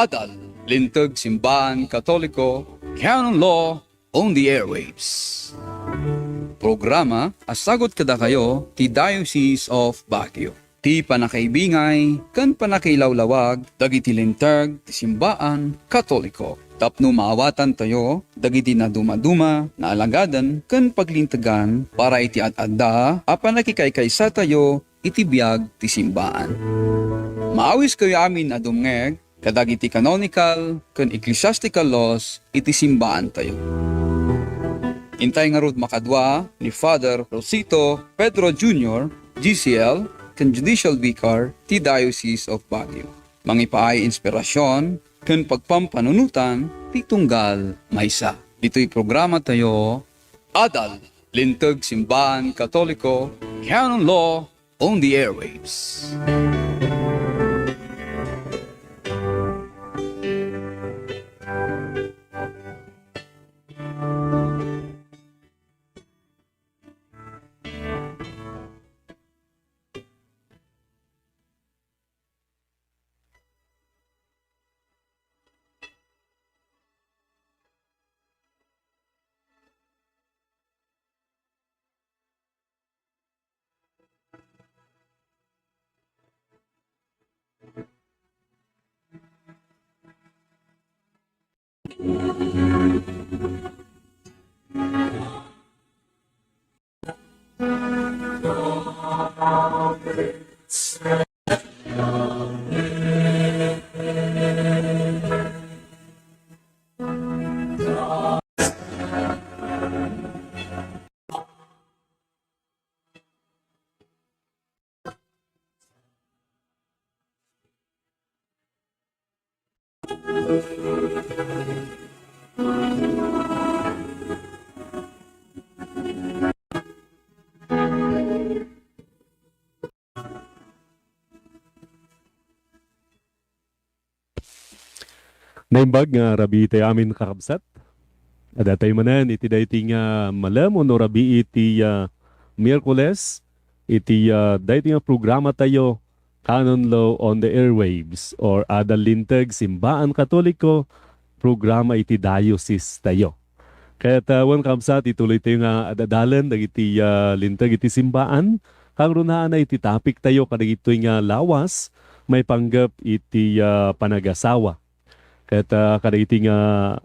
Adal, Linteg, Simbaan, Katoliko, Canon Law on the Airwaves. Programa asagot kada kayo ti Diocese of Baguio. Ti panakaibingay, kan panakilaulawag, dagiti Linteg, ti Simbaan, Katoliko. Tapno maawatan tayo, dagiti na dumaduma, na alagadan, kan paglintagan, para iti at-adda, apan nakikaykaysa tayo, iti biyag ti Simbaan. Maawis kayo amin na dumngeg, kadagiti canonical, kan ecclesiastical laws, iti Simbaan tayo. Intay nga rod makadwa ni Father Rosito, Pedro Jr., GCL, kan Judicial Vicar, ti Diocese of Baguio. Mangipaay inspirasyon, kan pagpampanunutan, ti tunggal maysa. Ito'y programa tayo, Adal, Linteg, Simbaan, Katoliko, Canon Law on the Airwaves. Naimbag nga rabi iti amin kakabsat. Adatay manan iti dayti nga malam no rabi iti Miyerkules iti dayti nga programa tayo Canon Law on the Airwaves or Adal Linteg Simbaan Katoliko programa iti diocese tayo. Kaya tawan kabsat ituloy tayo nga adadalan dagiti Linteg iti Simbaan kang runaan na iti topic tayo kadagitoy nga lawas may panggap iti panagasawa. Kaya kadagiti nga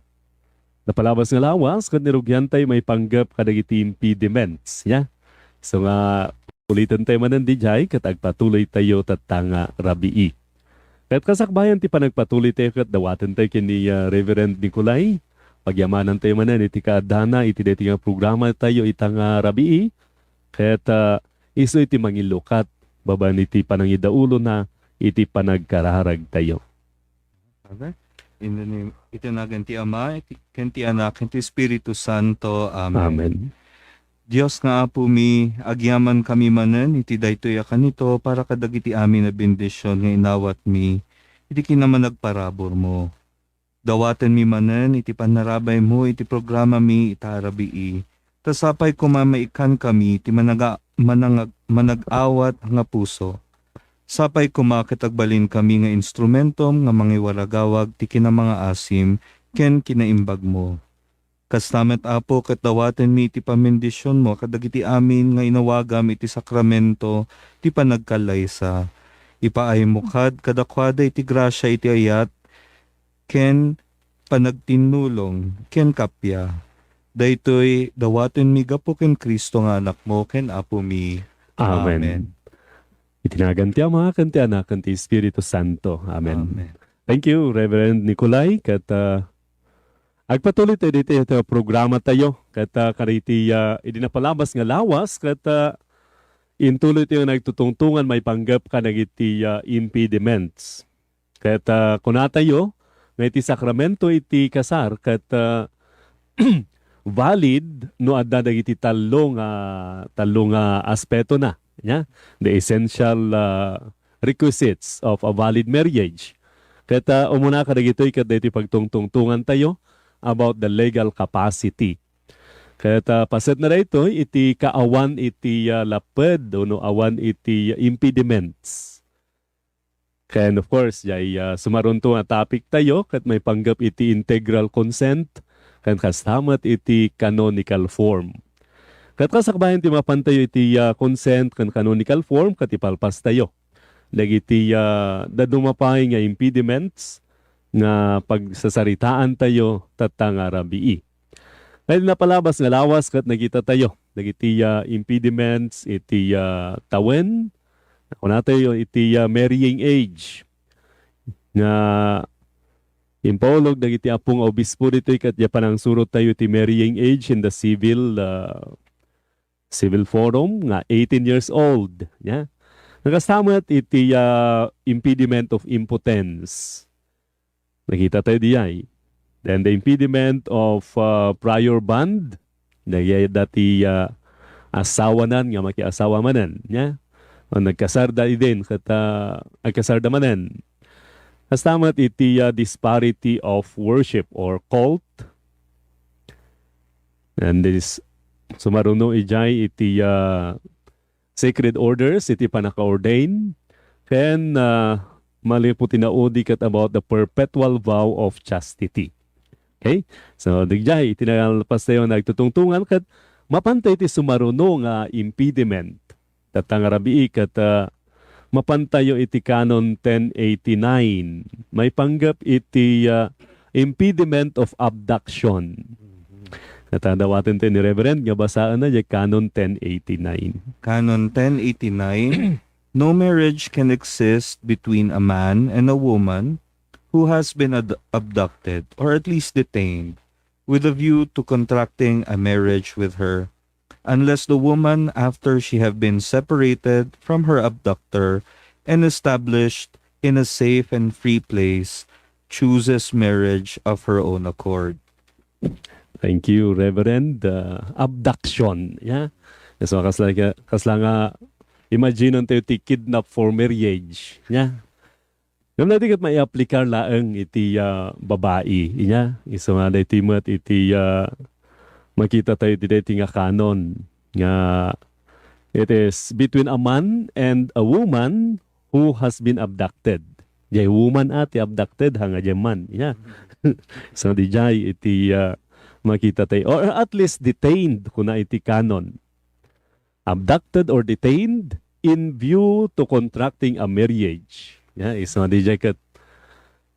napalabas nga lawas, kad nirugyan tayo may panggap kadagiti impediments. Yeah? So nga, ulitin tayo manan di jay, kat agpatuloy tayo tatanga rabii. Kaya kasakbayan ti panagpatuloy tayo kat dawatan tayo kini Reverend Nikolai. Pagyamanan tayo manan, iti kaadana, iti deti nga programa tayo itang rabii. Kaya iso iti mangilukat, baban iti panangidaulo na, iti panagkararag tayo. Okay. In the name, ito na ganti Ama, kanti Anak, kanti Espiritu Santo. Amen. Amen. Diyos nga po mi, agyaman kami manen, iti daytoy kanito, para kadagiti amin na bendisyon nga inawat mi, iti kinaman nagparabor mo. Dawatan mi manen, iti panarabay mo, iti programa mi, itarabii. Tasapay kumamaikan kami, iti manag-awat nga puso. Sapay kumakitagbalin kami nga instrumentom nga mangiwaragawag ti kina mga asim ken kinaimbag mo. Kastamet apo ket dawaten mi ti pamendisyon mo kadagiti amin nga inawagam iti sakramento ti panagkalaysa. Ipaay mo kadakwada iti grasya iti ayat ken panagtinulong ken kapya. Daytoy dawaten mi gapo ken Kristo nga anak mo ken apo mi. Amen. Amen. Itinaganti ang mga kanti anak, kanti Espiritu Santo. Amen. Amen. Thank you, Reverend Nikolai. Kat agpatuloy tayo dito ito programa tayo. Kat kariti idinapalabas nga lawas. Kat intuloy tayo nagtutungtungan may panggap ka nagiti impediments. Kat kuna tayo, nga iti sakramento iti kasar. Kat valid no adda dagiti talong aspeto na. Yeah? The essential requisites of a valid marriage. Kaya umuna ka dagitoy kada iti pagtungtungtungan tayo about the legal capacity. Kaya paset na ito iti kaawan iti lapad o no awan iti impediments. And of course, jay sumarunto nga topic tayo kat may panggap iti integral consent kan kastamat iti canonical form. Kat kasakbayan ti mapantayo iti consent kan canonical form kat ipalpas tayo. Dagiti dadumapay nga impediments nga pagsasaritaan tayo tatang rabii. Dahil napalabas nga lawas kat nagita tayo. Dagiti impediments iti tawen. Kung natin iti marrying age nga impolog dagiti apong obispo dito kat panang surot tayo iti marrying age in the civil forum nga 18 years old. Yeah? Nagasamat iti impediment of impotence. Nakita tayo diay. Then the impediment of prior bond. Dati asawanan nga makiasawa manan. Yeah? O nagkasarda din kata agkasarda manan. Kastamat iti disparity of worship or cult. And this sumaruno ijay iti sacred orders iti panaka-ordain. Ken maliputi na kat about the perpetual vow of chastity. Okay? So digjay iti nalpas tayo nagtutungtungan kat mapantay iti sumaruno nga impediment. Tatang rabii kat mapantayo iti Canon 1089. May panggap iti impediment of abduction. Natadawatin tayo ni Reverend, nga basaan na yung Canon 1089. Canon 1089, no marriage can exist between a man and a woman who has been abducted or at least detained with a view to contracting a marriage with her unless the woman, after she have been separated from her abductor and established in a safe and free place, chooses marriage of her own accord. Thank you, Reverend. Abduction. Yeah? So, kasla nga, imagine tayo ti kidnap for marriage. Yeah? Yung natin kat may aplikar laang iti babae. Yeah? So, nga iti mat iti makita tayo iti nga canon. Nga, it is between a man and a woman who has been abducted. Jay woman ati abducted hanga jay man. Yeah? So, di jay iti makita tayo. Or at least detained kuna iti canon. Abducted or detained in view to contracting a marriage. Yeah, is di jay kat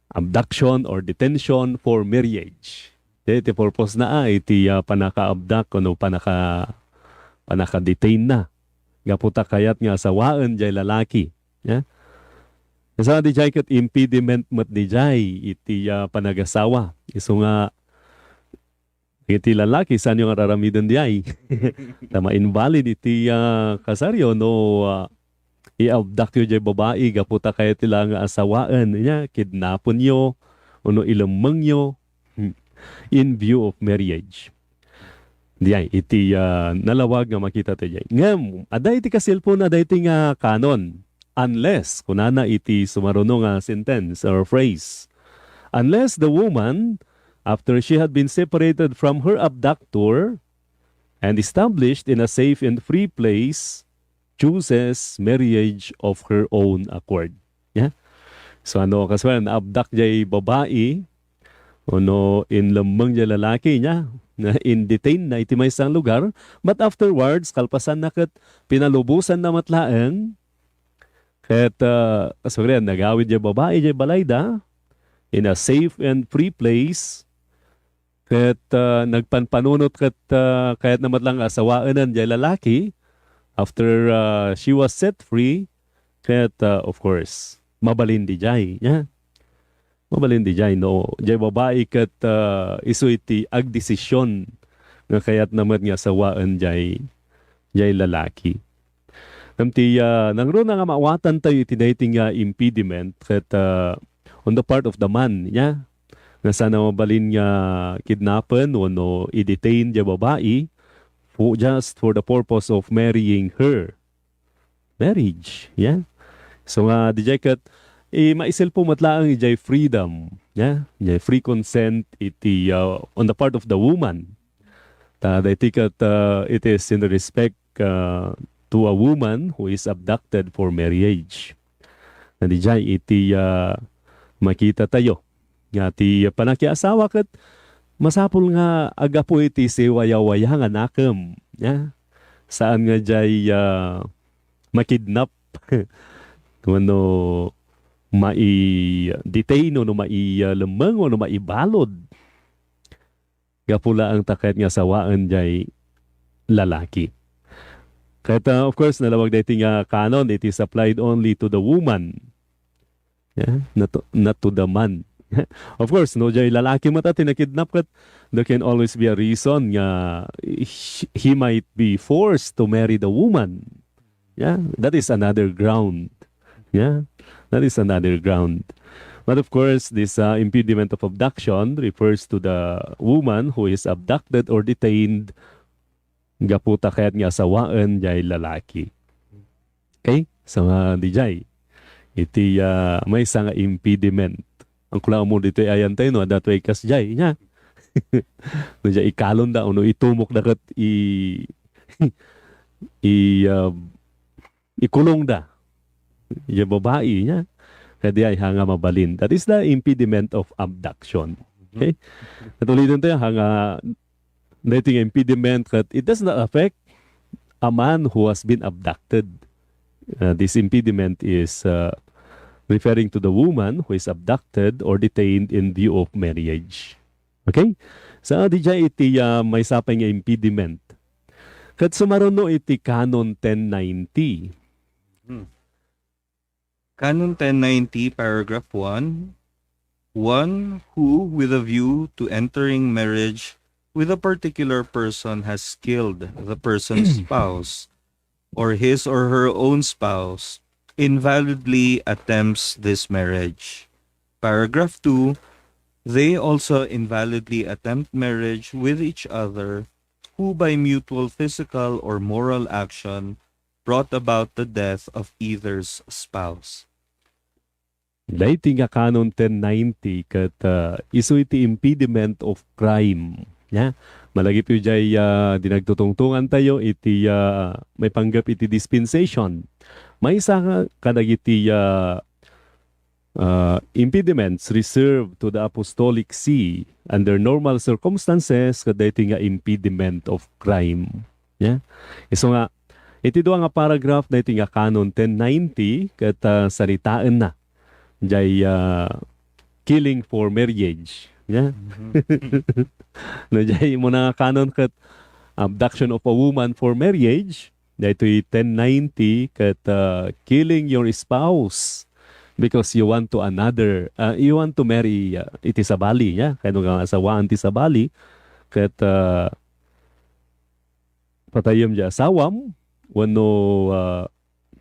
abduction or detention for marriage. Iti purpose na iti panaka-abduct kuno panaka-detain na. Gaputa kayat nga asawaan jay lalaki. Yeah? Isa di jay kat impediment mat di jay iti panagasawa. Iso nga iti lalaki saan yung araramidan di ay. Tama invalid iti kasaryo no i-abduct yung jay babae gaputa kayat tila nga asawaan. Yeah? Kidnapon nyo uno ilamang nyo in view of marriage. Diyan, iti nalawag nga makita tayo. Ngam, aday iti kasilpon, aday iti nga canon. Unless, kunana iti sumaruno nga sentence or phrase. Unless the woman, after she had been separated from her abductor and established in a safe and free place, chooses marriage of her own accord. Yeah? So ano, kaswala, na-abduct jay babae, no in lamang niya lalaki niya na in detain na iti may isang lugar, but afterwards kalpasan na kat pinalubusan na matlaang kat sorry, nagawid niya babae niya balayda in a safe and free place kat nagpanpanunot kat kahit na matlang asawaanan niya lalaki after she was set free kat of course mabalin di jay yeah? Mabalin di jay, no? Jay babae kat iso iti agdesisyon nga kayat naman nga sawaan jay lalaki. Namti nangro na nga mawatan tayo iti dating impediment kat on the part of the man, yeah? Nga sana mabalin nga kidnapan o no i-detain jay babae just for the purpose of marrying her. Marriage, yeah? So nga di jay kat maisil po matlaang ijay freedom, yeah? Ijay free consent iti on the part of the woman. Kat it is in respect to a woman who is abducted for marriage. Na di jay iti makita tayo. Nga ti panakiasawa kat masapul nga agapo iti siwaya-waya nga nakam. Ya? Saan nga jay makidnap kuno mai-detain o no mai-lemeng o no mai-balod. Gapula ang takayat nga sawaan jay lalaki. Kahit of course nalawag dating canon, it is applied only to the woman. Yeah? Not to the man. Of course, no jay lalaki mata tinakidnap kat there can always be a reason nga he might be forced to marry the woman. Yeah, that is another ground. Yeah, that is another ground. But of course, this impediment of abduction refers to the woman who is abducted or detained gaputa kayat nga asawaan jay lalaki. Okay? So, di jay. Iti may isang impediment. Ang kula mo dito ayan tayo, no? That way kas jay niya. No jay ikalon da, no? Itumok na kat ikulong da. Yung babae niya. Kaya ay hanga mabalin. That is the impediment of abduction. Okay? Natulitin tayo hanga dating impediment that it does not affect a man who has been abducted. This impediment is referring to the woman who is abducted or detained in view of marriage. Okay? Sa adija iti may sapay nga impediment. Kat sumaruno iti Canon 1090. Canon 1090, paragraph 1. One who, with a view to entering marriage with a particular person, has killed the person's spouse or his or her own spouse, invalidly attempts this marriage. Paragraph 2. They also invalidly attempt marriage with each other who by mutual physical or moral action brought about the death of either's spouse. Dating nga Canon 1090 kat isu iti impediment of crime. Ya? Malagip yu jay dinagtutungtungan tayo iti may panggap iti dispensation. May isa nga kadagiti impediments reserved to the Apostolic See under normal circumstances kadagiti nga impediment of crime. Ya? Iso nga iti duwa nga paragraph na iti nga Canon 1090 kat salitaan na jay killing for marriage. Yeah? No jay mo na canon kat abduction of a woman for marriage. Dito'y 1090 kat killing your spouse because you want to marry iti sabali. Yeah? Kaya nga asawaan ti sabali kat patayom jay asawam wano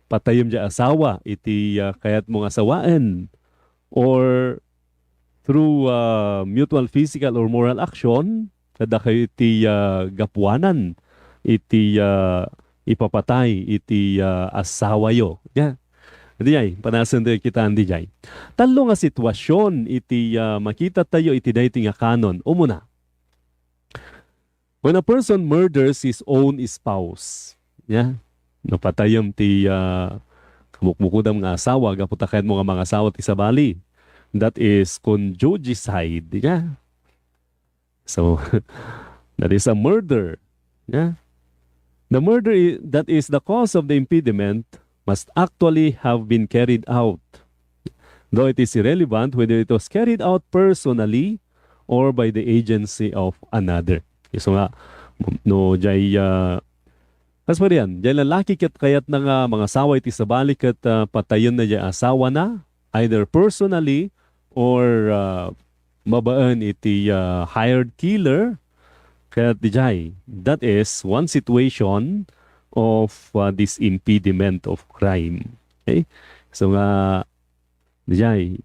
patayom jay asawa iti kayat mong asawaan or through mutual physical or moral action kada kayo iti gapuanan iti ipapatay iti asawa yo. Yeah. Hindi jay, panasan tayo kita hindi jay. Talo nga sitwasyon iti makita tayo iti dayti nga canon. Umuna, when a person murders his own spouse, yeah, napatayam ti kamukmukudam nga asawa, gaputakan mo nga mga asawa ti sabali. That is conjugicide. Yeah. So, that is a murder. Yeah. The murder that is the cause of the impediment must actually have been carried out. Though it is irrelevant whether it was carried out personally or by the agency of another. So nga, no, jay kas pa riyan, jay lalaki kat kayat na nga mga asawa iti sabali kat patayon na jay asawa na, either personally or mabaan iti hired killer. Kaya di jay, that is one situation of this impediment of crime. Okay? So nga, di jay,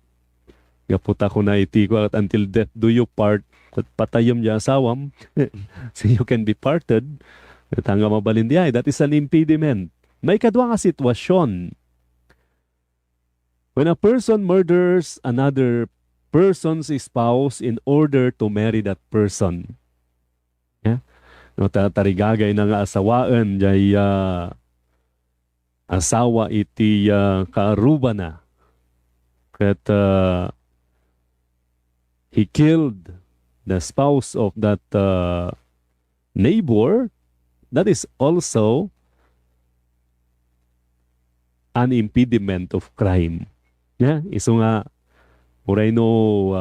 gaputa ko na iti ko at until death do you part, at patayom niya asawam, so you can be parted. At hanggang mabalin di ay, that is an impediment. May kadwa nga sitwasyon. When a person murders another person's spouse in order to marry that person. Yeah? No, tarigagay na nga asawaan, jay asawa iti kaaruba na. Kat he killed the spouse of that neighbor, that is also an impediment of crime. Yeah, iso nga uray no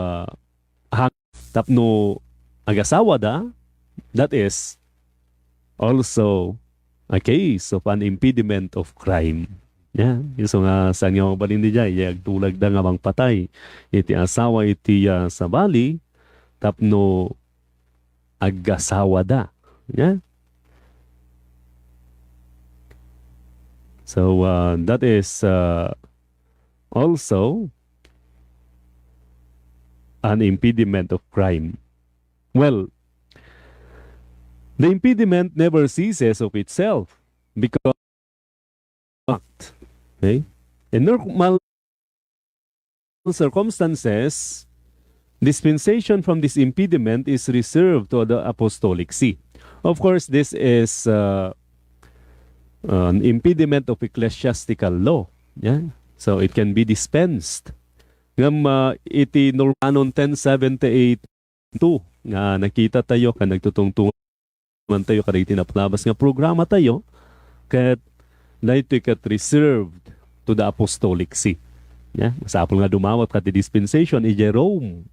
tapno agasawa da, that is also a case of an impediment of crime. Yeah, iso nga sa nga balin di jay, tulag da nga bang patay. Iti asawa iti sa bali, tapno agasawa da. Yeah. So that is also an impediment of crime. Well, the impediment never ceases of itself because okay? In normal circumstances, dispensation from this impediment is reserved to the apostolic see. Of course, this is an impediment of ecclesiastical law. Yeah? So it can be dispensed. Ngam iti Canon 1078 nga nakita tayo ka nagtutungtungan tayo kada itinapalabas nga programa tayo kat dahito kat reserved to the apostolic see. Yeah? Masapol nga dumawat kat dispensation i Jerome.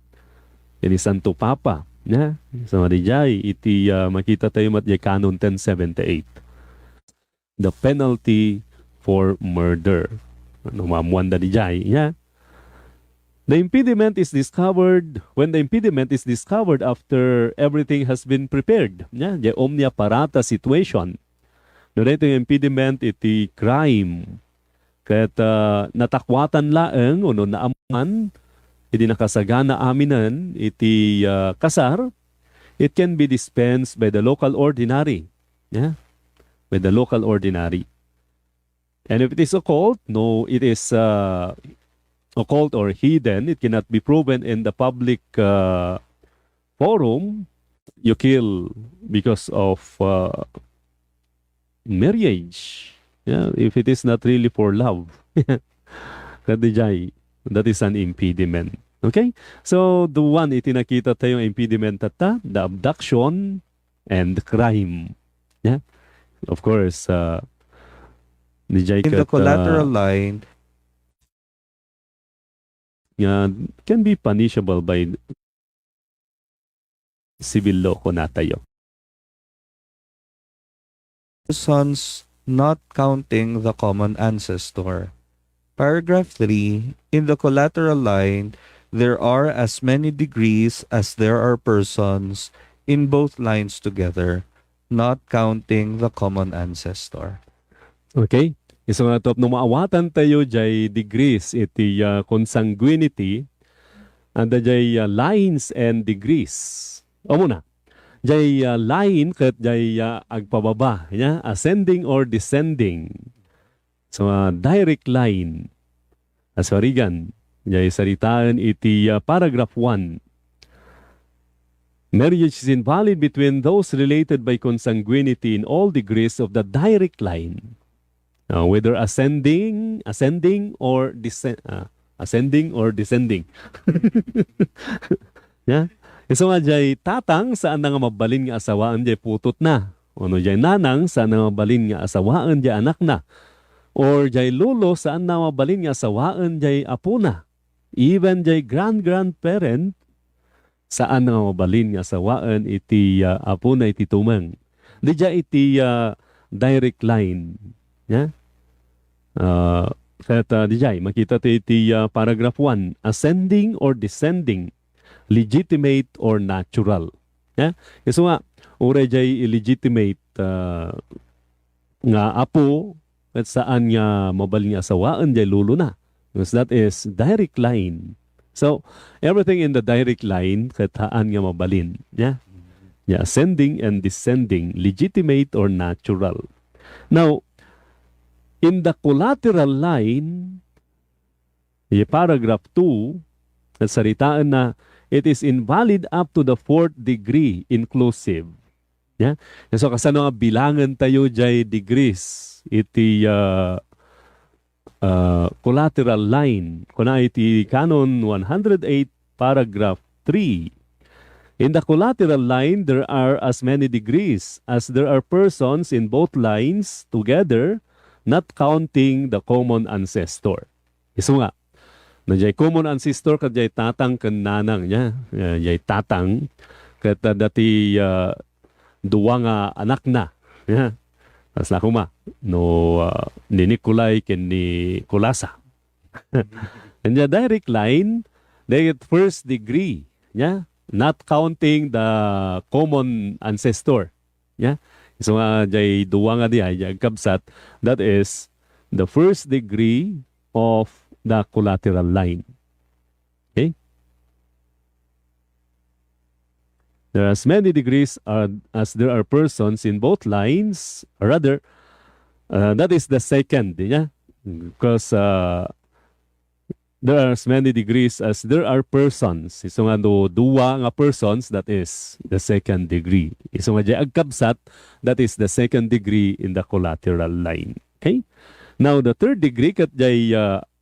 Ini Santo Papa. Yeah? So madijay iti makita tayo matya Canon 1078. The penalty for murder. Ano mamuan da dijay. Yeah? The impediment is discovered when the impediment is discovered after everything has been prepared. Yeah, the omnia parata situation. No dito yung impediment iti crime. Kat natakwatan laeng o naaman iti nakasagana aminan iti kasar, it can be dispensed by the local ordinary. Yeah, by the local ordinary. And if it is occult, no, it is occult or hidden, it cannot be proven in the public forum. You kill because of marriage. Yeah, if it is not really for love. That is an impediment. Okay? So, the one itinakita tayong impediment tata, the abduction and crime. Yeah? Of course, In the collateral line, can be punishable by civil law ko na tayo. sons not counting the common ancestor. Paragraph 3. In the collateral line, there are as many degrees as there are persons in both lines together, not counting the common ancestor. Okay? Iso nga top, nung maawatan tayo jay degrees, iti consanguinity, and jay lines and degrees. O muna, jay line kat jay agpababa, yeah? Ascending or descending. So, direct line. Aswarigan, jay saritaan iti paragraph 1. Marriage is invalid between those related by consanguinity in all degrees of the direct line. Whether ascending or descending. Yeah? So nga jay tatang saan nga mabalin nga asawaan jay putot na. Ono jay nanang saan nga mabalin nga asawaan jay anak na. Or jay lulo saan nga mabalin nga asawaan jay apo na. Even jay grandparent saan nga mabalin nga asawaan iti apo na iti tumang. Di jay iti direct line. Yeah? Kaya dijay, makita tayo iti paragraph 1, ascending or descending, legitimate or natural. Yeah? Kasi nga, uray jay illegitimate nga apo at saan nga mabal nga asawaan jay lulo na. Because that is direct line. So, everything in the direct line, kataan nga mabalin. Yeah? Yeah, ascending and descending, legitimate or natural. Now, in the collateral line, paragraph 2, saritaan na it is invalid up to the 4th degree inclusive. Yeah? So kasano nga bilangan tayo jay degrees iti collateral line. Kuna iti Canon 108 paragraph 3. In the collateral line, there are as many degrees as there are persons in both lines together, not counting the common ancestor. Iso nga, na jay common ancestor kat jay tatang kan nanang niya. Jay tatang kat dati duwa nga anak na. Yeah. Tapos na kuma, no, ni Nikolai ken ni Kulasa. And the direct line, they get first degree. Yeah. Not counting the common ancestor. Yeah. So jay duwa nga diya, jay kabsat, that is the first degree of the collateral line. Okay? There are as many degrees as there are persons in both lines, or rather, that is the second, yeah? Because there are as many degrees as there are persons. Iso nga duwa nga persons, that is the second degree. Iso nga jay agkabsat, that is the second degree in the collateral line. Okay? Now, the third degree, kat jay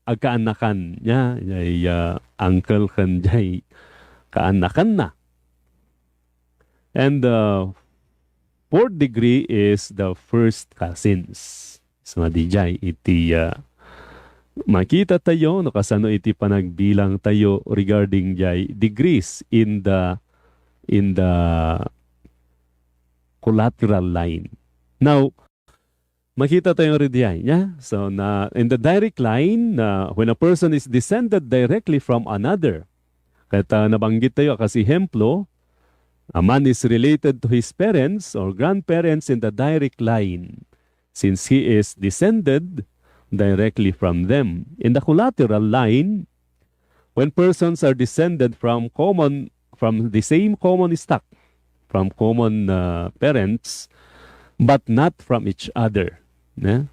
agkaanakan niya, jay uncle kan jay kaanakan na. And the fourth degree is the first cousins. So, dijay iti makita tayo, no, kasano iti panagbilang tayo regarding jay degrees in the collateral line. Now, makita tayo rin diyan, yeah? So, in the direct line, when a person is descended directly from another, kaya nabanggit tayo kasi hemplo, a man is related to his parents or grandparents in the direct line, since he is descended directly from them. In the collateral line, when persons are descended from the same common stock, from common parents, but not from each other. Yeah?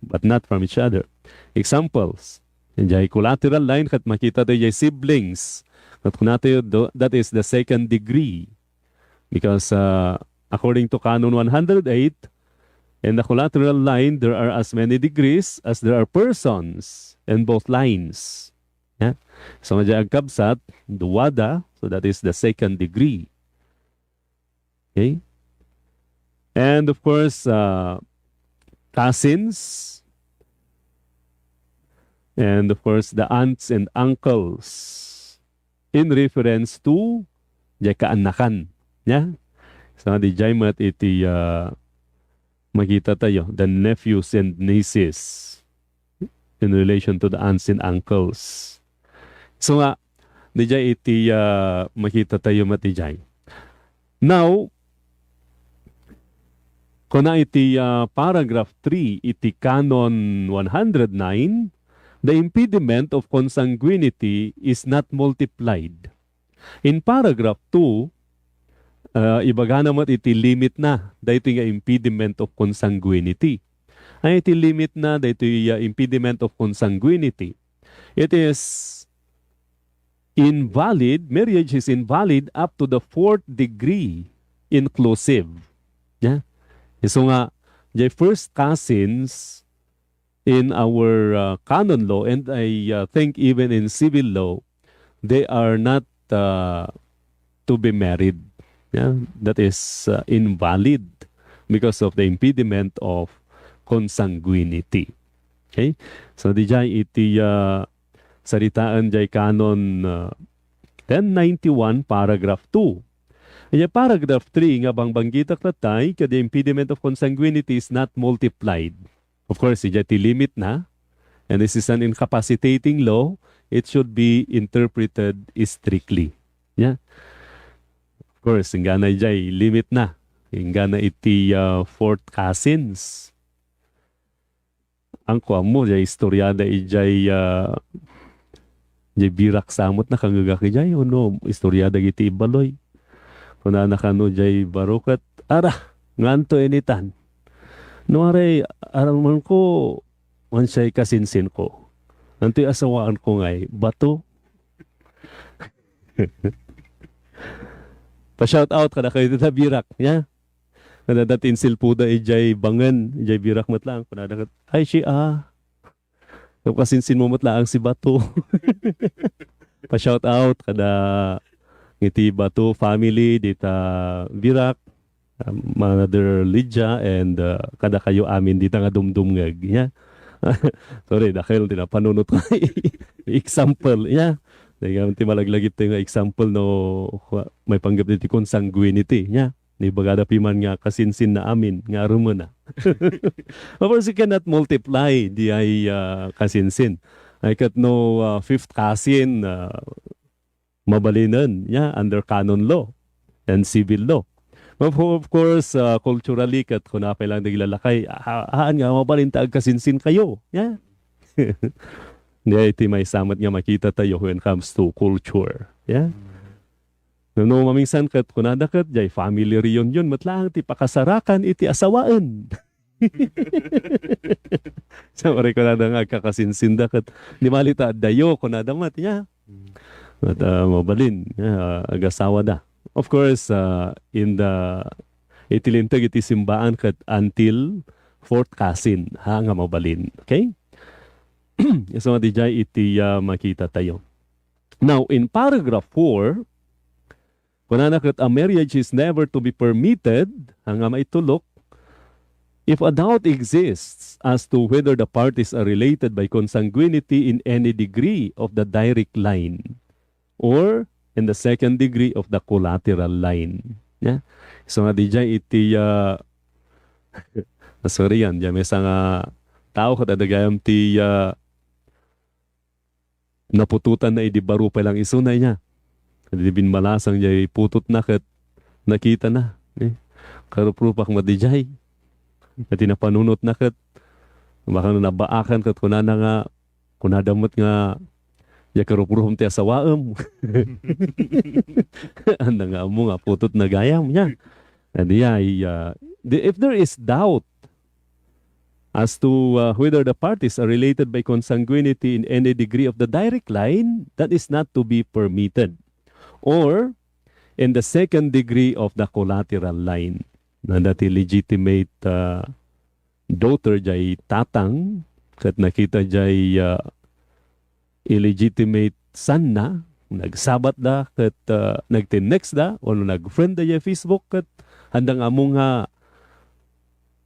But not from each other. Examples. In the collateral line, kat makita tayo yung siblings. Kat kunate, that is the second degree. Because according to Canon 108, in the collateral line, there are as many degrees as there are persons in both lines. Yeah? So, madya agkabsat, duwada, so that is the second degree. Okay? And of course, cousins, and of course, the aunts and uncles in reference to jay kaanakan. Yeah? So, di jay mat iti makita tayo, the nephews and nieces in relation to the aunts and uncles. So nga, di jay iti makita tayo mat di jay. Now, kuna iti paragraph 3, iti Canon 109, the impediment of consanguinity is not multiplied. In paragraph 2, ibaga naman iti limit na dahito yung impediment of consanguinity. Ay iti limit na dahito yung impediment of consanguinity. It is invalid, marriage is invalid up to the fourth degree inclusive. Yeah? So nga, the first cousins in our canon law, and I think even in civil law, they are not to be married. Yeah, that is invalid because of the impediment of consanguinity. Okay? So, di jay iti saritaan jay Canon 1091, paragraph 2. Iya paragraph 3, nga banggitak natay, kada impediment of consanguinity is not multiplied. Of course, iya ti limit na, and this is an incapacitating law, it should be interpreted strictly. Yeah? Of course, hingga na jay limit na. Hingga na iti fourth cousins. Ang kuha mo, jay istoryada jay birak samot na kangagaki jay. O no, istoryada iti ibaloy. Kung nakano jay barukat, ara, nganto initan. No aray, araman ko, wansay kasinsin ko. Nanto'y asawaan ko ngay, bato. Pa-shout out kada kayo na birak, ya. Kada datin silpuda ijay bangen, ijay birak matlang. Kada ay siya. Kung kasinsin mo matlaang si Bato. Pa-shout out kada ngiti Bato family dita Birak, Mother Lydia, and kada kayo amin dita nga dumdumngag. Yeah. Sorry, dahil tinapanunot ko example. Yeah. Dahil malaglagit tayo nga example no may panggap dito consanguinity. Yeah. Ni bagada piman nga kasinsin na amin nga arumo na. Of course, you cannot multiply di ay kasinsin. I kat no fifth cousin mabalinan under canon law and civil law. But of course, culturally kat kung napay lang naglalakay, haan nga mabalintag kasinsin kayo. Yeah. Di ay may samat nga makita tayo when it comes to culture. Yeah. No mamingsan kat kunada kat jay family reunion matlang ti pakasarakan iti asawaan. Sa ore kunada nga kakasinsinda kat di malita dayo kunada mat niya. At mabalin agasawa da. Of course in the iti Linteg iti Simbaan kat until fourth cousin ha nga mabalin. Okay? So di jay iti makita tayo. Now in paragraph 4 kunana kat a marriage is never to be permitted, hanga maitulok, if a doubt exists as to whether the parties are related by consanguinity in any degree of the direct line or in the second degree of the collateral line. Yeah? So nga di dyan iti, sorry yan, dyan may nga tao katadagayam ti napututan na idibaro pa lang isunay niya. Di binmalasang jay putot na kat nakita na. Karuprupak madijay. At tinapanunot na kat baka nabaakan kat kunana nga kunadamot nga ya karupruhom ti asawaam. Anda nga mo nga putot na gayam niya. And if there is doubt as to whether the parties are related by consanguinity in any degree of the direct line, that is not to be permitted. Or in the second degree of the collateral line na dati legitimate daughter jay tatang kat nakita jay illegitimate son na nagsabat da kat nagtinext da o nag-friend da jay Facebook kat handang among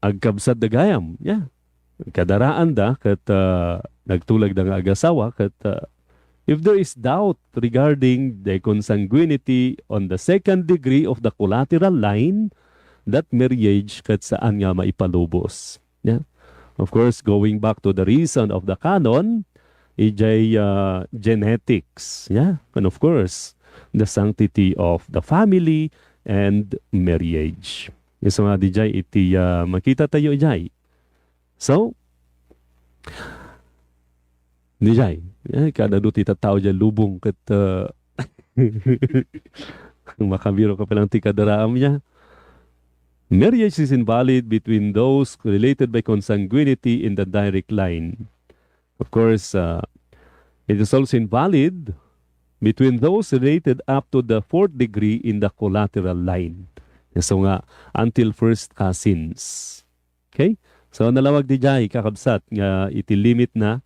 agkabsat da gayam. Yeah. Kadaraan da kat nagtulag da nga agasawa kat if there is doubt regarding the consanguinity on the second degree of the collateral line, that marriage kat saan nga maipalubos. Yeah? Of course, going back to the reason of the canon, ijay genetics. Yeah? And of course, the sanctity of the family and marriage. Yes, mga dijay, iti makita tayo ijay. So, dijay, kada do tita tao dyan lubong kat makabiro ka palang tikadaraam niya. Marriage is invalid between those related by consanguinity in the direct line. Of course, it is also invalid between those related up to the fourth degree in the collateral line. So nga, until first cousins. Okay? So nalawag di jay kakabsat nga iti limit na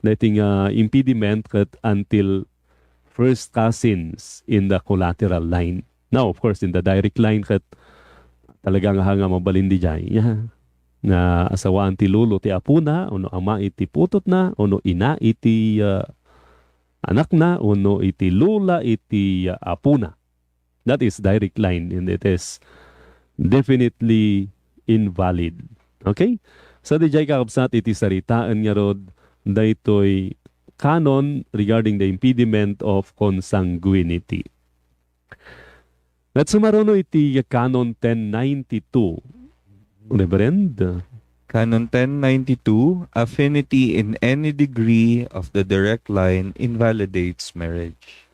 dating impediment kat until first cousins in the collateral line. Now, of course, in the direct line kat talagang hanga mabalin di jay. Yeah. Na asawaan ti lulo ti apuna, uno ama iti putot na, uno ina iti anak na, uno iti lula iti apuna. That is direct line and it is definitely invalid. Okay? So di jay kakabsat iti saritaan nga rod daytoy canon regarding the impediment of consanguinity. At sumaruno iti Canon 1092. Reverend? Canon 1092, affinity in any degree of the direct line invalidates marriage.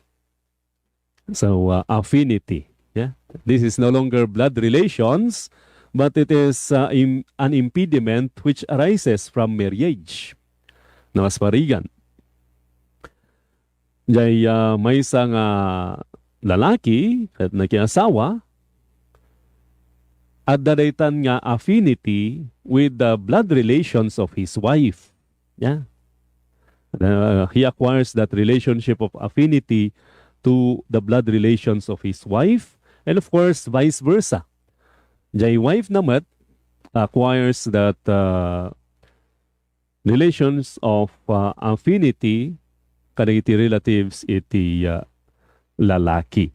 So, affinity. Yeah? This is no longer blood relations, but it is an impediment which arises from marriage. Nawasparigan. Jay may isang lalaki at nakiasawa at daraytan nga affinity with the blood relations of his wife. Yeah. He acquires that relationship of affinity to the blood relations of his wife, and of course, vice versa. Jay wife naman acquires that relations of affinity kada iti relatives iti lalaki.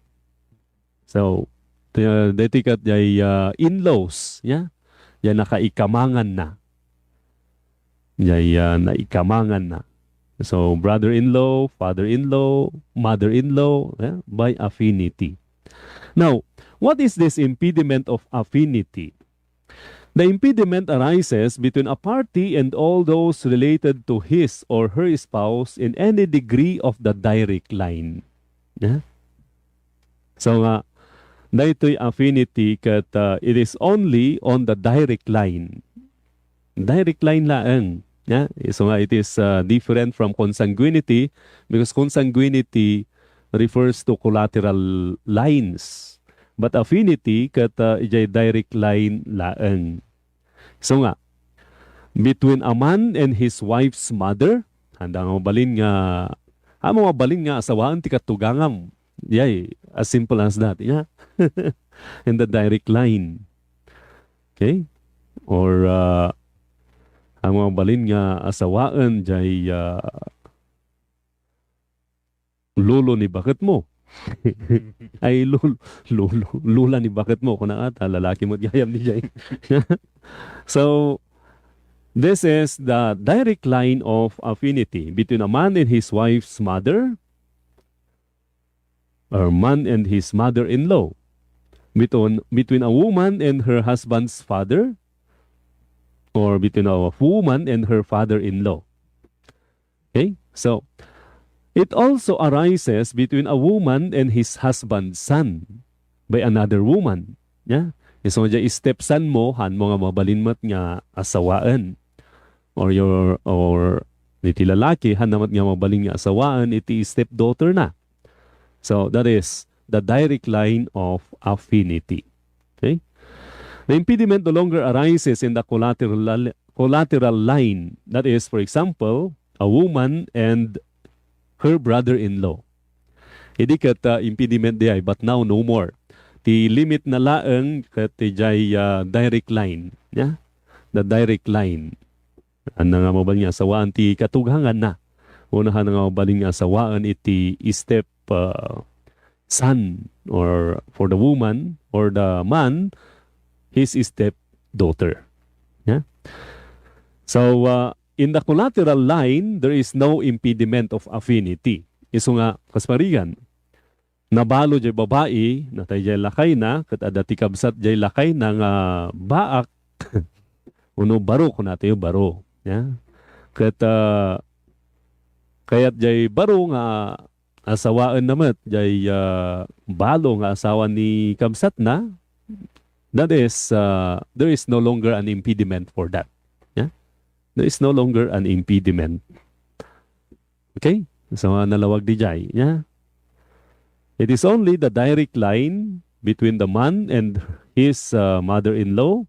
So, detikat jay in-laws, yeah? Jay nakaikamangan na. Jay naikamangan na. So, brother-in-law, father-in-law, mother-in-law, yeah? By affinity. Now, what is this impediment of affinity? The impediment arises between a party and all those related to his or her spouse in any degree of the direct line. Yeah? So, dito'y affinity kat it is only on the direct line. Direct line laang. Yeah? So, it is different from consanguinity because consanguinity refers to collateral lines. But affinity kat ijay direct line laang. So nga, between a man and his wife's mother, handa nga mabalin nga asawaan ti katugangam. Yay, as simple as that. Yeah. In the direct line. Okay? Or ang mga balin nga asawaan jay lolo ni bakit mo. Ay lula ni bakit mo kung ata lalaki mo gayam ni jay. So this is the direct line of affinity between a man and his wife's mother, or man and his mother-in-law, between a woman and her husband's father, or between a woman and her father-in-law. Okay? So, it also arises between a woman and his husband's son by another woman. Yeah? So, dyan stepson mo, han mo nga mabalinmat nga asawaan. Or iti lalaki, han namat nga mabalin nga asawaan, iti stepdaughter na. So, that is the direct line of affinity. Okay? The impediment no longer arises in the collateral line. That is, for example, a woman and her brother-in-law. Hindi kat impediment di ay, but now no more. Ti limit na laeng kat jay direct line. Yeah? The direct line. Ano nga mabalin nga asawaan ti katughangan na. Unahan nga mabalin nga asawaan iti step son, or for the woman or the man, his stepdaughter. Yeah? So, in the collateral line, there is no impediment of affinity. Iso nga, kasparigan, nabalo jay babae, natay jay lakay na, kat adati kabsat jay lakay na nga baak, uno baro, kung natin yung baro. Yeah? Kat, kayat jay baro nga, asawaan naman, jay balo nga asawa ni kabsat na, that is, there is no longer an impediment for that. Yeah? There is no longer an impediment. Okay? So, nalawag di jay. Yeah? It is only the direct line between the man and his mother-in-law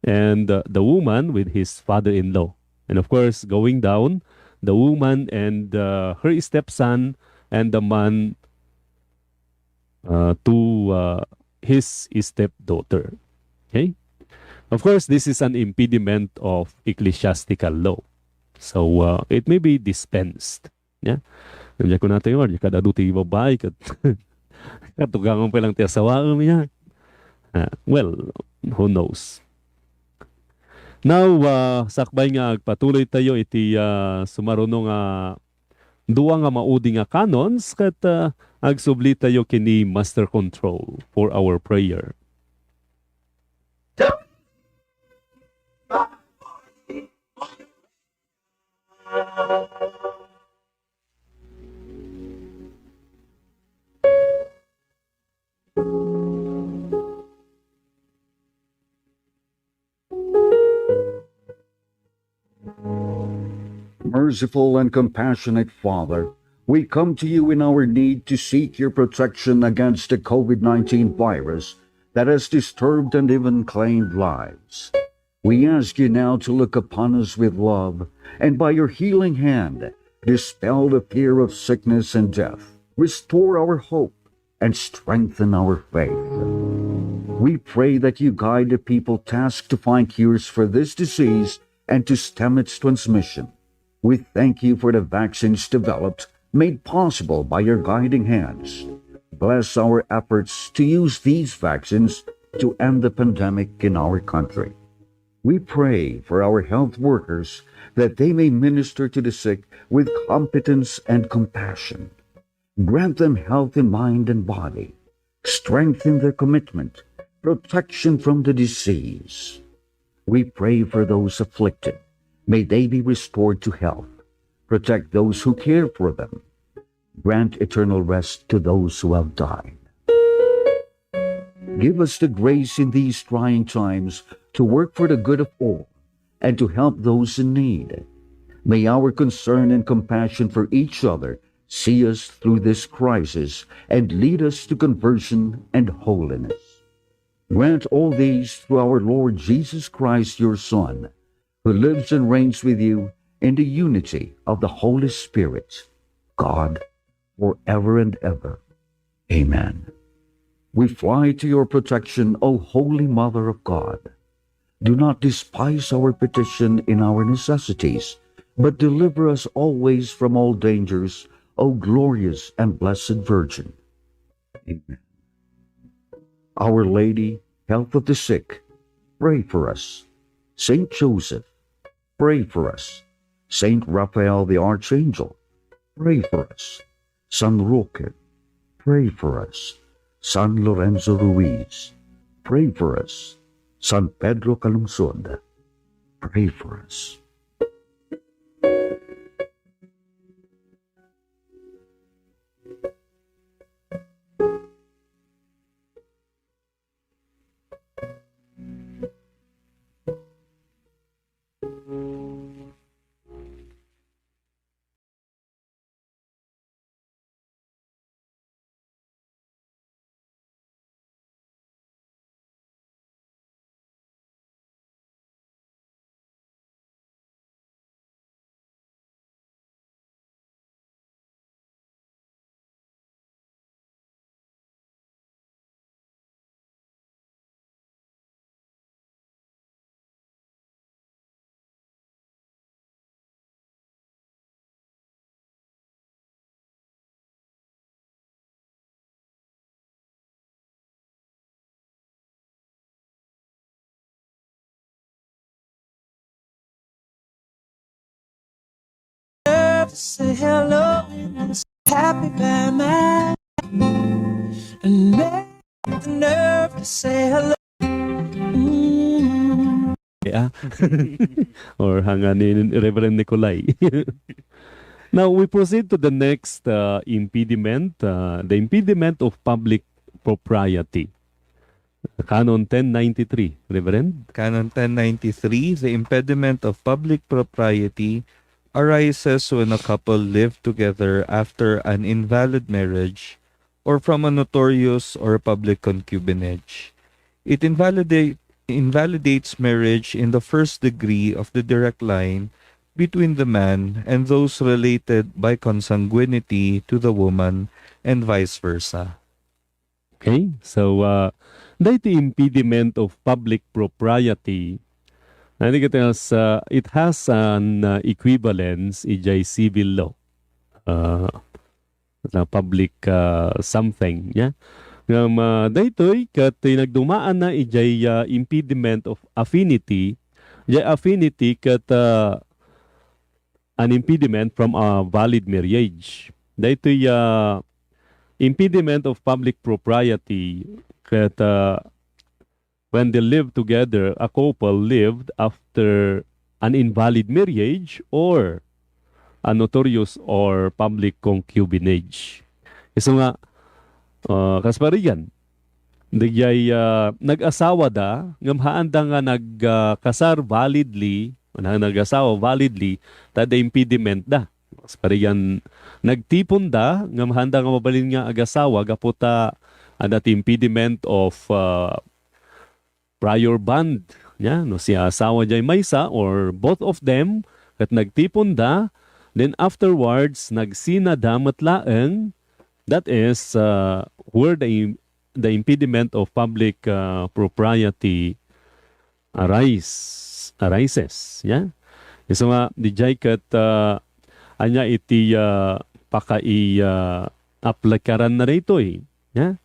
and the woman with his father-in-law. And of course, going down, the woman and her stepson and the man to his stepdaughter. Okay? Of course, this is an impediment of ecclesiastical law. So, it may be dispensed. Yeah? Nandiyan ko natin yun, kadaduti babae, katugangan pa lang tiyasawaan niya. Well, who knows? Now, sakbay nga, patuloy tayo iti sumarunong duwa nga maudi nga canons kat agsubli tayo kini master control for our prayer. Merciful and compassionate Father, we come to you in our need to seek your protection against the COVID-19 virus that has disturbed and even claimed lives. We ask you now to look upon us with love, and by your healing hand, dispel the fear of sickness and death, restore our hope, and strengthen our faith. We pray that you guide the people tasked to find cures for this disease and to stem its transmission. We thank you for the vaccines developed, made possible by your guiding hands. Bless our efforts to use these vaccines to end the pandemic in our country. We pray for our health workers that they may minister to the sick with competence and compassion. Grant them health in mind and body. Strengthen their commitment, protection from the disease. We pray for those afflicted. May they be restored to health. Protect those who care for them. Grant eternal rest to those who have died. Give us the grace in these trying times to work for the good of all and to help those in need. May our concern and compassion for each other see us through this crisis and lead us to conversion and holiness. Grant all these through our Lord Jesus Christ, your Son, who lives and reigns with you in the unity of the Holy Spirit, God, forever and ever. Amen. We fly to your protection, O Holy Mother of God. Do not despise our petition in our necessities, but deliver us always from all dangers, O glorious and blessed Virgin. Amen. Our Lady, health of the sick, pray for us. Saint Joseph, pray for us. Saint Raphael the Archangel, pray for us. San Roque, pray for us. San Lorenzo Ruiz, pray for us. San Pedro Calungsod, pray for us. To say hello and say happy birthday, and make the nerve to say hello. Yeah. Or hanganin Reverend Nikolai. Now we proceed to the next impediment, the impediment of public propriety. Canon 1093, Reverend. Canon 1093, the impediment of public propriety arises when a couple live together after an invalid marriage or from a notorious or public concubinage. It invalidates marriage in the first degree of the direct line between the man and those related by consanguinity to the woman and vice versa. Okay, so the impediment of public propriety, I think it has an equivalence in civil law, sa public something, yeah. Daytoy kat nagdumaan na ijay impediment of affinity, jay affinity kat an impediment from a valid marriage. Daytoy impediment of public propriety kat when they live together, a couple lived after an invalid marriage or a notorious or public concubinage. So nga, kasparigan, nagyay nag-asawa da, ngamhaan da nga nagkasar validly, nag-asawa validly, tada impediment da. Kasparigan, nagtipon da, ngamhaan da nga mabalin nga ag-asawa, gaputa, that impediment of prior bond Ya, no si asawa jay maysa or both of them kat nagtipon da, then afterwards nagsina damat laeng, that is where the impediment of public propriety arises. Ya. So nga di jay kat anya iti pakai aplikaran na rito eh. Ya.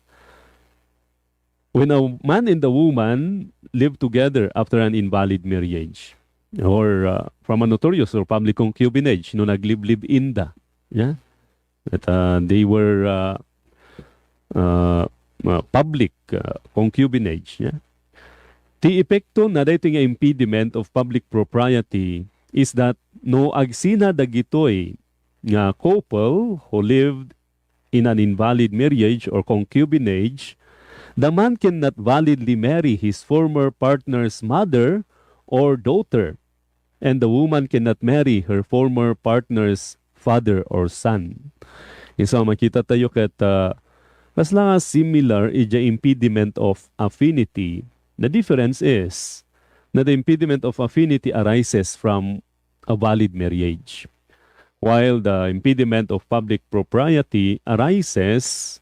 When a man and a woman live together after an invalid marriage, or from a notorious or public concubinage, no naglive-live in da, yeah, that they were public concubinage, yeah. The epekto na dito nga impediment of public propriety is that no agsina dagitoy nga couple who lived in an invalid marriage or concubinage, the man cannot validly marry his former partner's mother or daughter, and the woman cannot marry her former partner's father or son. So makita tayo kat mas lang similar ija impediment of affinity. The difference is na the impediment of affinity arises from a valid marriage, while the impediment of public propriety arises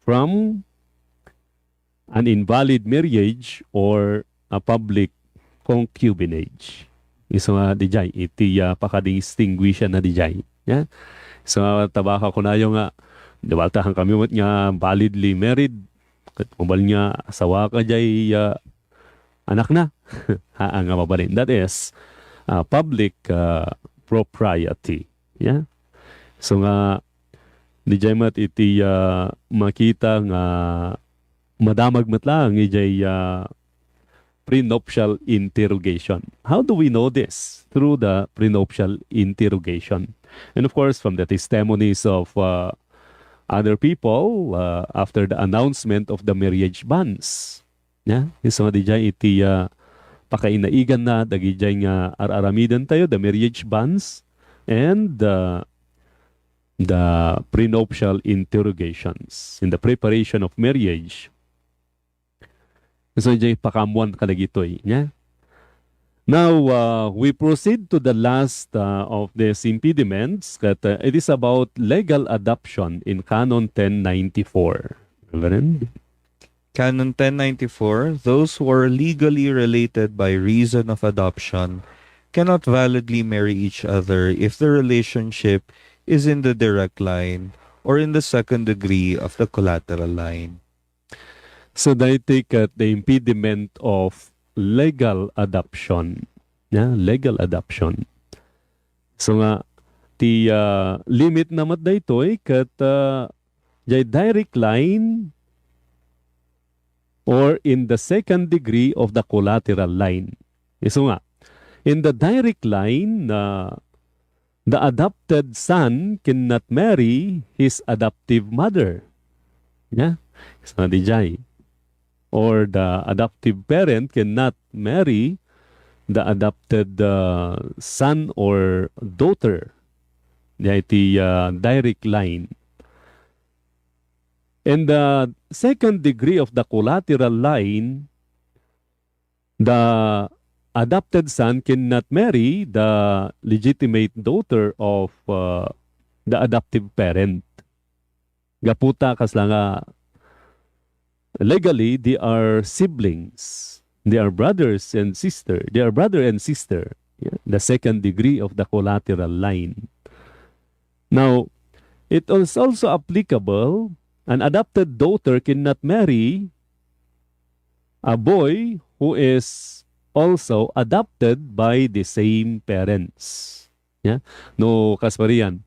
from an invalid marriage or a public concubinage. So dijay iti pakadistinguisha na dijay. Yeah? So tabaka ko na yung dawaltahan kami mo nga validly married. Kat mabal nga asawa ka jay anak na. Nga mabalin. That is public propriety. Yeah? So nga dijay mat iti makita nga madamag matlang ijay prenuptial interrogation. How do we know this? Through the prenuptial interrogation. And of course, from the testimonies of other people after the announcement of the marriage bans. Yeah? So, dijay iti pakainaigan na, dagijay nga araramidan tayo, the marriage bans and the prenuptial interrogations in the preparation of marriage. So, jay pakamuan kalagitoy. Yeah? Now, we proceed to the last of these impediments. That it is about legal adoption in Canon 1094. Reverend? Canon 1094, those who are legally related by reason of adoption cannot validly marry each other if the relationship is in the direct line or in the second degree of the collateral line. So, they take the impediment of legal adoption. Yeah, legal adoption. So nga, the limit namat da ito kat jay direct line or in the second degree of the collateral line. So nga, in the direct line, the adopted son cannot marry his adoptive mother. Yeah? So nga, dijay. Or the adoptive parent cannot marry the adopted son or daughter. The direct line. And the second degree of the collateral line, the adopted son cannot marry the legitimate daughter of the adoptive parent. Gaputa kaslanga legally, they are siblings. They are brothers and sister. They are brother and sister. Yeah? The second degree of the collateral line. Now, it is also applicable. An adopted daughter cannot marry a boy who is also adopted by the same parents. Yeah? No, kasparian.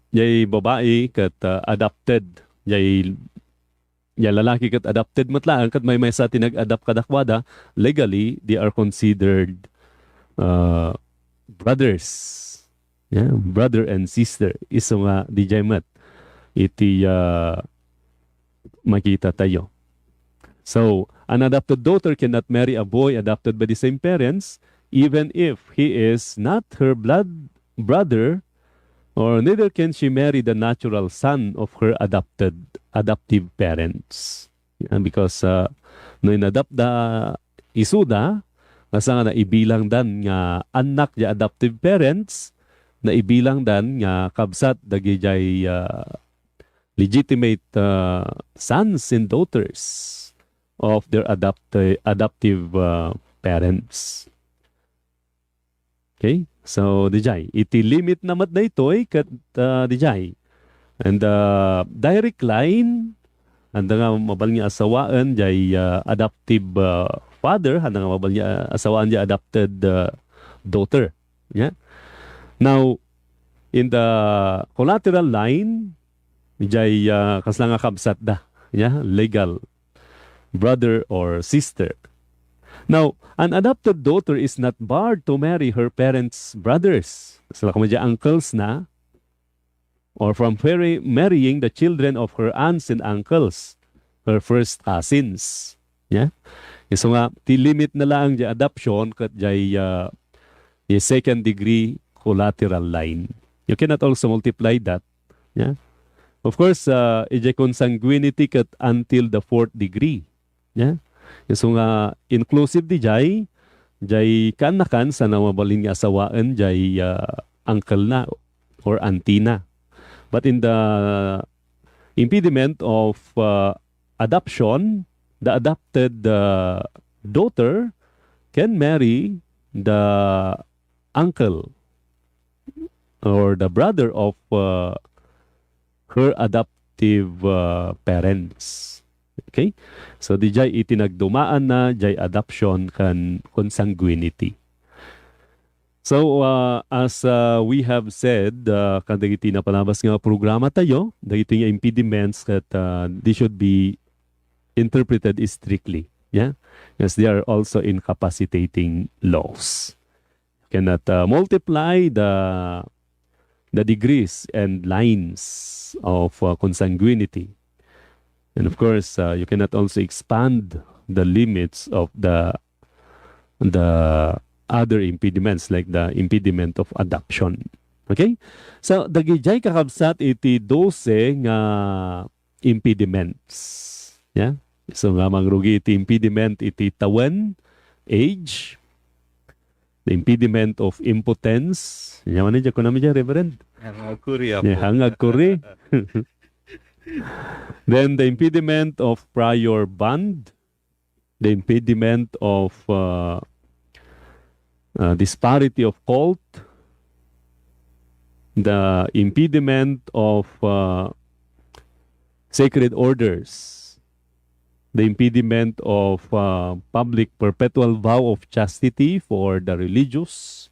Yay babae kat adopted. Yay lalaki kat adopted matlaan kat may sa tinag-adapt kadakwada, legally they are considered brothers. Yeah, brother and sister. Iso nga di mat iti makita tayo. So, an adopted daughter cannot marry a boy adopted by the same parents even if he is not her blood brother, or neither can she marry the natural son of her adoptive parents. Yeah, because no inadapt isuda, nasa nga naibilang dan nga anak ja adoptive parents, naibilang dan nga kabsat dagijay legitimate sons and daughters of their adoptive parents. Okay? So, dijay, iti limit namat na ito'y kat dijay. And direct line, handa nga mabal niya asawaan, jay adoptive father, handa nga mabal niya asawaan, jay adopted daughter. Yeah? Now, in the collateral line, jay kasla nga kabsat da. Yeah? Legal brother or sister. Now, an adopted daughter is not barred to marry her parents' brothers. Sila kumadya uncles na, or from marrying the children of her aunts and uncles, her first cousins. Yeah? So nga, limit na lang di adoption kat jay second degree collateral line. You cannot also multiply that. Yeah? Of course, ijay consanguinity kat until the fourth degree. Yeah? So nga, inclusive di jay kanakan sa namabalin nga asawaan jay uncle na or auntie na. But in the impediment of adoption, the adopted daughter can marry the uncle or the brother of her adoptive parents. Okay? So, di jay itinagdumaan na jay adoption kan consanguinity. So, as we have said, kan dagiti na palabas nga programa tayo, dagiti nga impediments that they should be interpreted strictly. Yeah? Because they are also incapacitating laws. You cannot multiply the degrees and lines of consanguinity. And of course, you cannot also expand the limits of the other impediments like the impediment of adoption. Okay? So, dagijay kakabsat iti 12 nga impediments. Yeah? So, nga mangrugi iti impediment iti tawan, age, the impediment of impotence. Yaman niya ko namin dyan, Reverend. Hangag kuri Hangag kuri. Then the impediment of prior bond, the impediment of disparity of cult, the impediment of sacred orders, the impediment of public perpetual vow of chastity for the religious,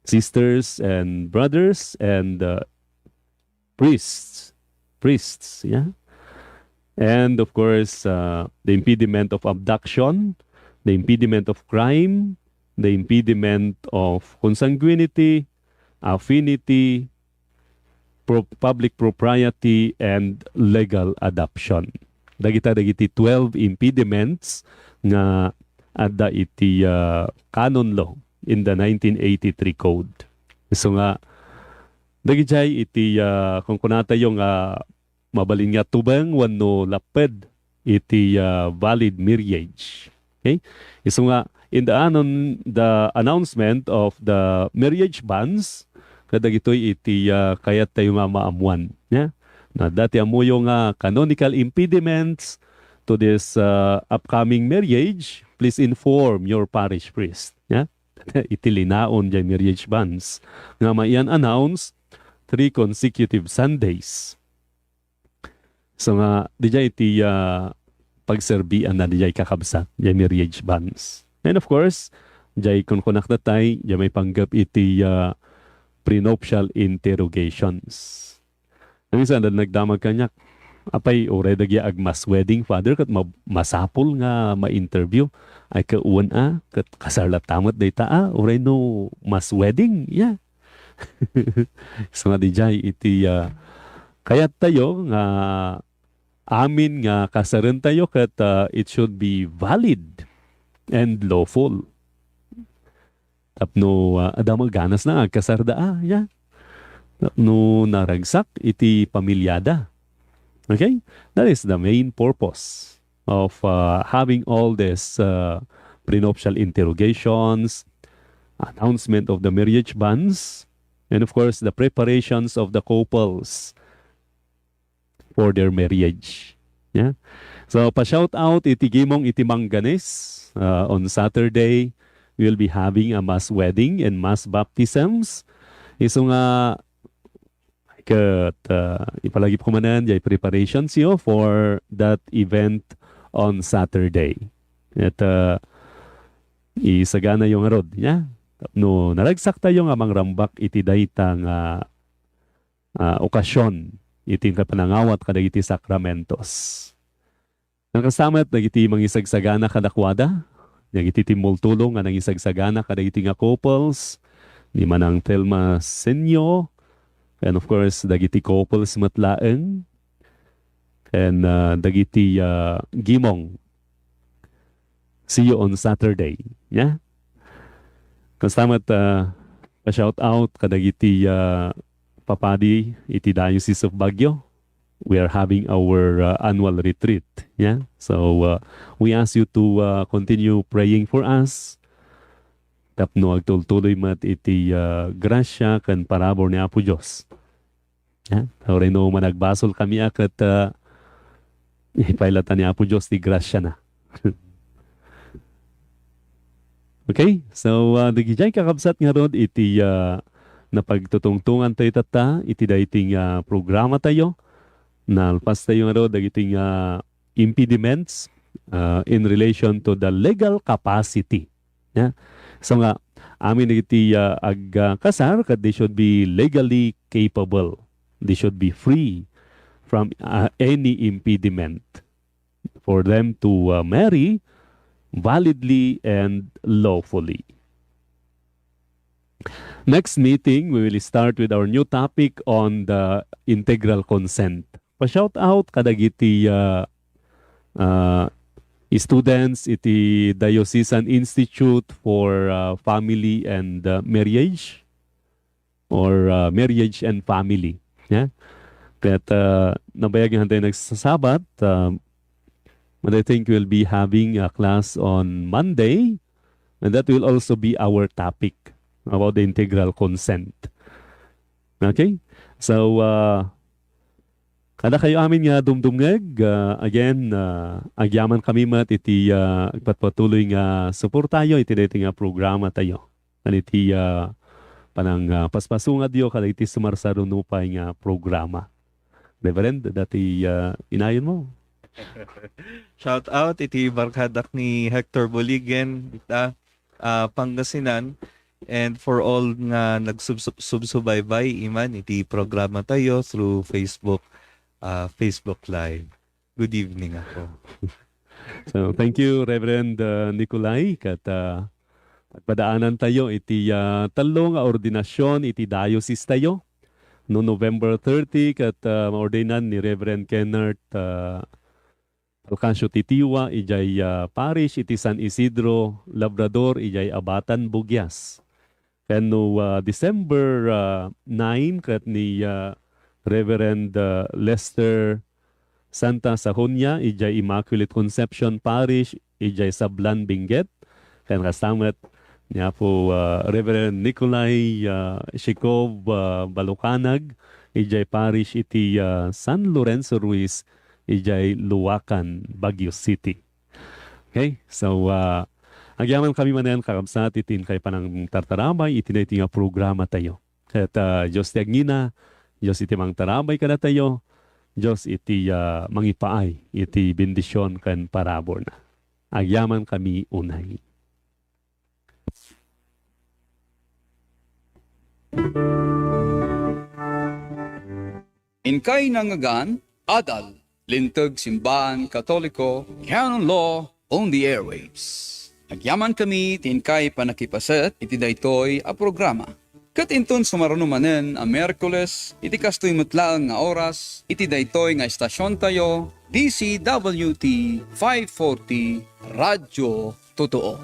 sisters and brothers, and priests, yeah? And of course, the impediment of abduction, the impediment of crime, the impediment of consanguinity, affinity, public propriety, and legal adoption. Dagiti 12 impediments nga adda iti canon law in the 1983 code. So nga, dagiti iti kung kunata yung mabalin nga tubang wano laped iti valid marriage. Okay? So nga, in the announcement of the marriage bans, kadagitoy iti kayat tayo nga maamuan. Yeah? Na dati amo yung canonical impediments to this upcoming marriage, please inform your parish priest. Yeah? Iti linaon dyan marriage bans. Nga maiyan announce 3 consecutive Sundays. So nga, di jay iti pagserbian na di jay kakabsa, jay marriage bans. And of course, jay kung kunakdatay, jay may panggap iti prenuptial interrogations. Ang isa na nagdamag kanyak, apay oray dagi agmas wedding father kat masapul nga ma-interview ay kauwan kat kasarlatamat dayta oray no mas wedding, yeah. So nga di jay iti kayat tayo nga amin nga kasaran tayo kat it should be valid and lawful. Tapno adamang ganas na agkasarda yeah. Tapno naragsak iti pamilyada. Okay? That is the main purpose of having all this prenuptial interrogations, announcement of the marriage banns, and of course, the preparations of the couples for their marriage. Yeah? So, pa-shout out, itigimong itimangganis. On Saturday, we'll be having a mass wedding and mass baptisms. Iso nga, ipalagi po manan, jay preparations yo for that event on Saturday. At isagana yung arod. Yeah? No, naragsak tayo nga mangrambak iti daytang okasyon iting kapanangawat kadagiti sakramentos. Nakasamat nagiti mangisagsagana kadakwada, nagiti timultulong nga nangisagsagana kadagiti nga couples, ni manang Telma Senyo, and of course dagiti couples matlaeng, and dagiti gimong. See you on Saturday. Yeah? Kasamat pa-shout out kadagiti papadi iti Diocese of Baguio. We are having our annual retreat. Yeah? So we ask you to continue praying for us. Tapno agtultuloy mat iti grasya kan parabor ni Apo Diyos. Yeah? Tawray no managbasol kami akat ipailatan ni Apo Diyos ti grasya na. Okay? So nagijay kakabsat nga rod iti napagtutungtungan tayo tata, iti dayting programa tayo. Nalpas tayo nga rod dagiting impediments in relation to the legal capacity. Yeah? So nga, amin iti agkasar kad they should be legally capable. They should be free from any impediment for them to marry validly and lawfully. Next meeting, we will start with our new topic on the integral consent. Pa-shout out kadagiti students iti Diocesan Institute for Family and Marriage or Marriage and Family. Yeah? Kaya't nabayagin tayo nagsasabat, but I think we'll be having a class on Monday, and that will also be our topic about the integral consent. Okay? So, kada kayo amin nga dumdumngeg, again, agyaman kami mat iti agpatpatuloy nga support tayo, iti dito nga programa tayo. Kan iti panang paspasungad yo, kada iti sumarsarunupay nga programa. Reverend, dati inayon mo. Shout out iti barkadak ni Hector Boligen ita Pangasinan, and for all nga nagsubsubaybay iman iti programa tayo through Facebook Live. Good evening ako. So thank you Reverend Nikolai kat padaanan tayo iti talong ordinasyon iti diocese tayo no November 30 kat maordinan ni Reverend Kenneth Alcancio Titiwa, ijay parish, iti San Isidro, Labrador, ijay Abatan, Bugyas. Kano December 9, kat ni Reverend Lester Santa Sahonia, ijay Immaculate Conception Parish, ijay Sablan, Benguet. Kan kasamat niya po Reverend Nikolai Shikov Ballucanag, ijay parish, iti San Lorenzo Ruiz, ijay Luwakan, Baguio City. Okay? So, agyaman kami manan kakabsat itin kay panang tartarabay, itin iti nga programa tayo. At Diyos ti agngina, Diyos iti mang tarabay kada tayo, Diyos iti mangipaay, iti bendisyon kan parabor na. Agyaman kami unay. Inkay nangagan, adal, Linteg, Simbaan, Katoliko, Canon Law on the airwaves. Agyaman kami tinkay panakipaset iti daytoy a programa. Kat inton sumarunumanen a Merkules, iti kastoy mutlaang nga oras, iti daytoy nga estasyon tayo, DCWT 540 Radyo Totoo.